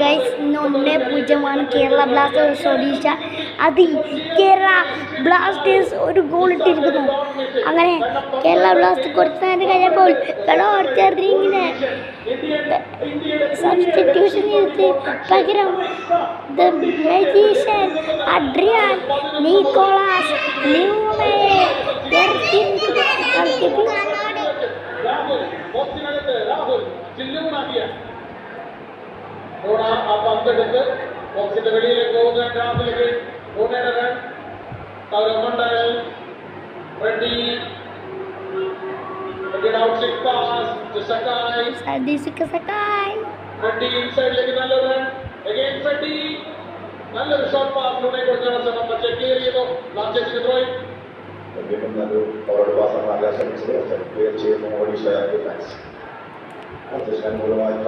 Guys ഇന്ന് 1-0 Kerala Blasters Odisha. അത് Kerala Blasters ഒരു ഗോൾ ഇട്ടിരിക്കുന്നു. അങ്ങനെ കേരള ബ്ലാസ്റ്റേഴ്സ് കുറച്ച് നേരം കഴിഞ്ഞപ്പോൾ ഇങ്ങനെ സബ്സ്റ്റിറ്റ്യൂഷൻ ചെയ്ത് പകരം ദ മജീഷ്യൻ അഡ്രിയാൻ നിക്കോളാസ് ലിയോണയെ ആ പന്തെടുത്ത് ബോക്സിന്റെ വെളിയിലേക്ക് പോകുന്ന രാഹുലിലേക്ക് പൂനെയുടെ റൺ മണ്ഡൽ റെഡി റെഡി ഇൻസൈഡിലേക്ക് നല്ലൊരു റൺ അഗൈൻ റെഡി നല്ലൊരു ഷോട്ട് പാസ് ലൂണെ കൊടുക്കാനുള്ള ശ്രമം പക്ഷേ ക്ലിയർ ചെയ്തു ലാസ്റ്റേജിന് ത്രോയിങ് നല്ലൊരു ഫോർവേഡ് പാസ് ആകാൻ ശ്രമിച്ചത് ക്ലിയർ ചെയ്യുന്നു ഒഡീഷ ഡിഫൻസ് മൂലമായി